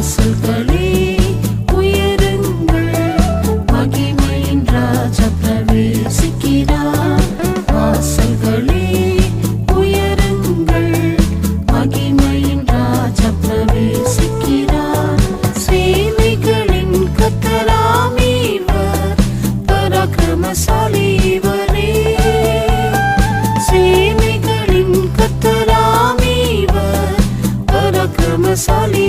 வாசல்களே உயருங்கள், மகிமையின் ராஜா பிரவேசிக்கிறார். வாசல்களே உயருங்கள், மகிமையின் ராஜா பிரவேசிக்கிறார். சேனைகளின் கர்த்தராம் இவர், பராக்கிரமசாலி இவரே. சேனைகளின் கர்த்தராம் இவர், பராக்கிரமசாலி